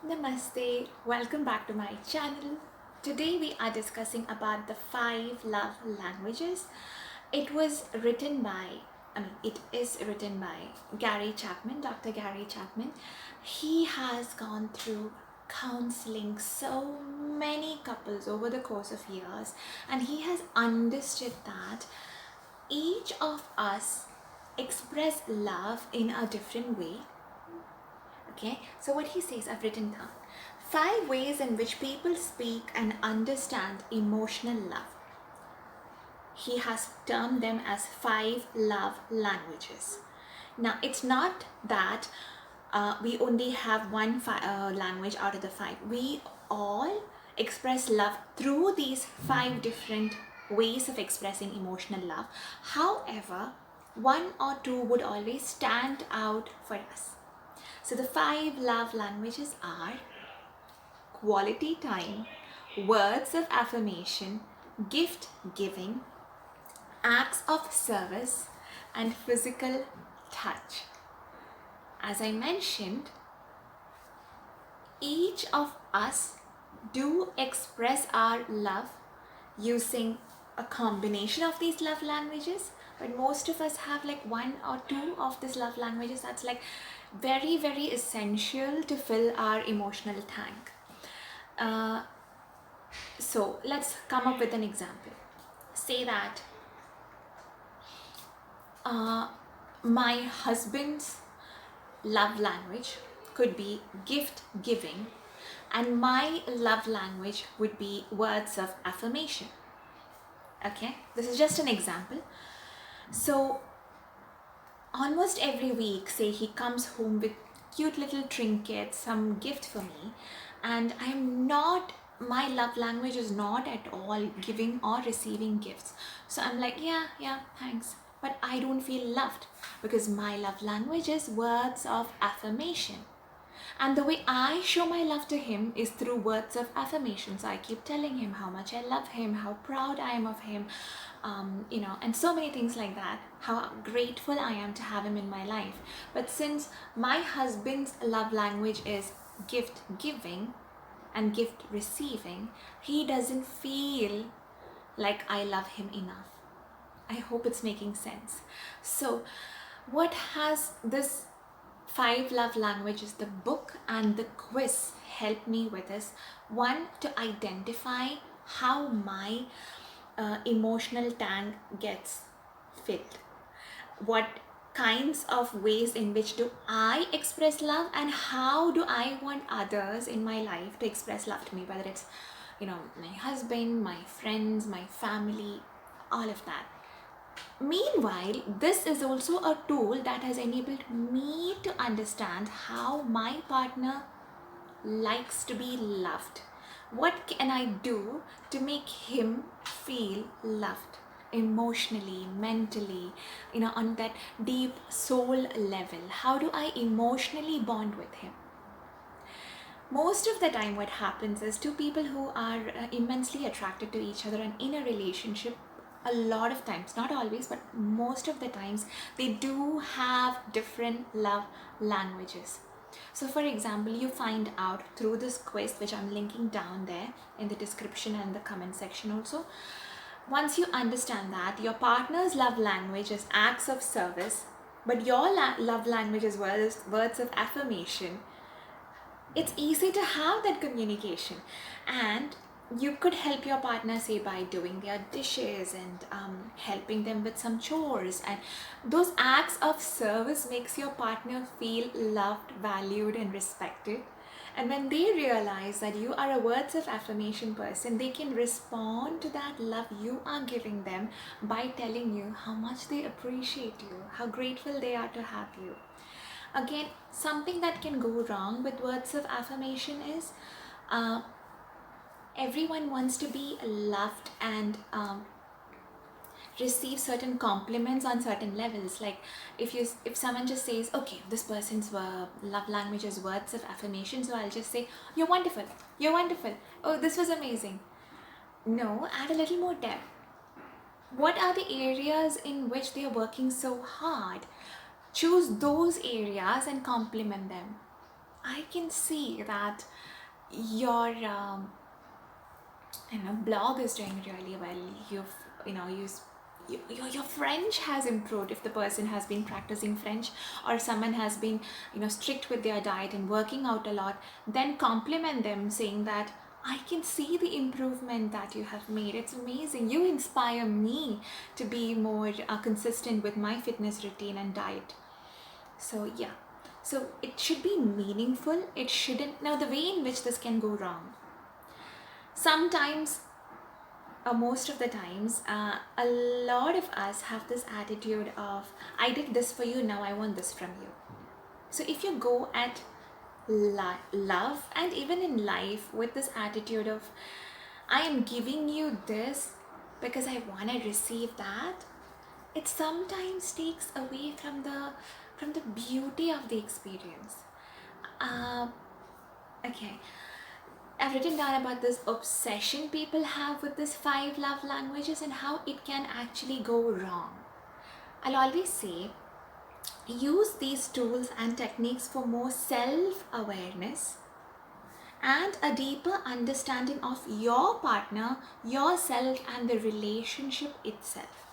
Namaste, welcome back to my channel. Today we are discussing about the 5 love languages. It is written by Gary Chapman, Dr. Gary Chapman. He has gone through counseling so many couples over the course of years, and he has understood that each of us express love in a different way. Okay, so what he says, I've written down 5 ways in which people speak and understand emotional love. He has termed them as 5 love languages. Now, it's not that we only have one language out of the 5. We all express love through these 5 different ways of expressing emotional love. However, one or two would always stand out for us. So the 5 love languages are quality time, words of affirmation, gift giving, acts of service, and physical touch. As I mentioned, each of us do express our love using a combination of these love languages, but most of us have like one or two of these love languages that's like very, very essential to fill our emotional tank. So let's come up with an example. Say that my husband's love language could be gift giving, and my love language would be words of affirmation. Okay, this is just an example. So almost every week, say he comes home with cute little trinkets, some gift for me, and my love language is not at all giving or receiving gifts. So I'm like, yeah, thanks. But I don't feel loved because my love language is words of affirmation. And the way I show my love to him is through words of affirmation. So I keep telling him how much I love him, how proud I am of him, and so many things like that, how grateful I am to have him in my life. But since my husband's love language is gift giving and gift receiving, he doesn't feel like I love him enough. I hope it's making sense. So, what has this 5 love languages, the book and the quiz, helped me with is one, to identify how my emotional tank gets filled. What kinds of ways in which do I express love, and how do I want others in my life to express love to me, whether it's my husband, my friends, my family, all of that. Meanwhile, this is also a tool that has enabled me to understand how my partner likes to be loved. What can I do to make him feel loved emotionally, mentally, on that deep soul level? How do I emotionally bond with him? Most of the time, what happens is two people who are immensely attracted to each other and in a relationship, a lot of times, not always, but most of the times, they do have different love languages. So for example, you find out through this quiz, which I'm linking down there in the description and the comment section also. Once you understand that your partner's love language is acts of service, but your love language is words of affirmation, it's easy to have that communication. And you could help your partner, say, by doing their dishes and helping them with some chores, and those acts of service makes your partner feel loved, valued, and respected. And when they realize that you are a words of affirmation person, they can respond to that love you are giving them by telling you how much they appreciate you, how grateful they are to have you. Again, something that can go wrong with words of affirmation is everyone wants to be loved and receive certain compliments on certain levels. Like if someone just says, okay, this person's love language is words of affirmation, so I'll just say, you're wonderful, oh, this was amazing. No, add a little more depth. What are the areas in which they are working so hard? Choose those areas and compliment them. I can see that your blog is doing really well. Your French has improved if the person has been practicing French, or someone has been strict with their diet and working out a lot. Then compliment them, saying that I can see the improvement that you have made. It's amazing. You inspire me to be more consistent with my fitness routine and diet. So yeah, so it should be meaningful. It shouldn't. Now, the way in which this can go wrong, sometimes, most of the times, a lot of us have this attitude of, I did this for you, now I want this from you. So if you go at love and even in life with this attitude of, I am giving you this because I want to receive that, it sometimes takes away from the beauty of the experience. Okay, I've written down about this obsession people have with this 5 love languages and how it can actually go wrong. I'll always say, use these tools and techniques for more self-awareness and a deeper understanding of your partner, yourself, and the relationship itself.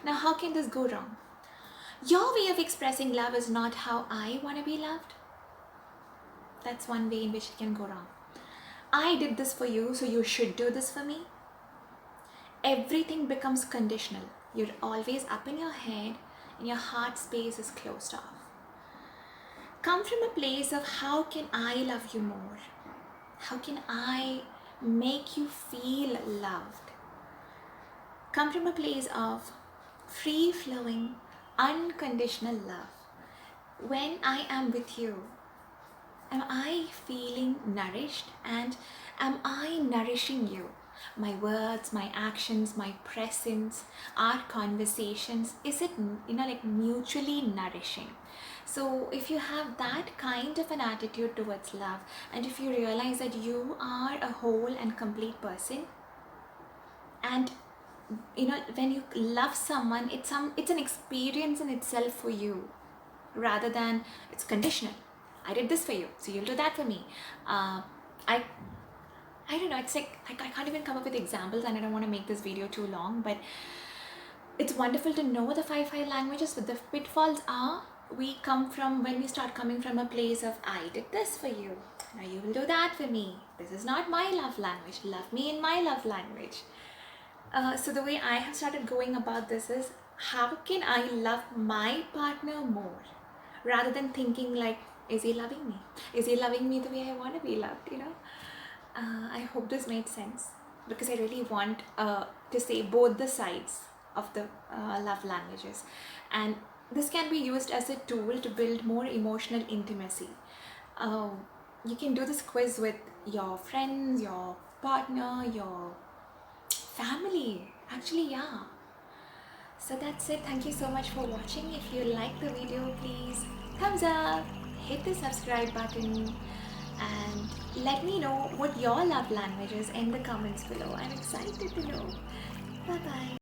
Now, how can this go wrong? Your way of expressing love is not how I want to be loved. That's one way in which it can go wrong. I did this for you, so you should do this for me. Everything becomes conditional. You're always up in your head and your heart space is closed off. Come from a place of, how can I love you more? How can I make you feel loved? Come from a place of free-flowing, unconditional love. When I am with you, am I feeling nourished, and am I nourishing you? My words, my actions, my presence, our conversations, is it mutually nourishing? So if you have that kind of an attitude towards love, and if you realize that you are a whole and complete person, and when you love someone, it's an experience in itself for you, rather than it's conditional. I did this for you, so you'll do that for me. I don't know, it's like I can't even come up with examples, and I don't want to make this video too long, but it's wonderful to know the 5 languages, but the pitfalls are, when we start coming from a place of, I did this for you, now you will do that for me. This is not my love language. Love me in my love language. So the way I have started going about this is, how can I love my partner more, rather than thinking like, is he loving me? Is he loving me the way I want to be loved? I hope this made sense, because I really want to say both the sides of the love languages, and this can be used as a tool to build more emotional intimacy. You can do this quiz with your friends, your partner, your family. Actually, yeah. So that's it. Thank you so much for watching. If you like the video, please thumbs up, hit the subscribe button, and let me know what your love language is in the comments below. I'm excited to know. Bye bye.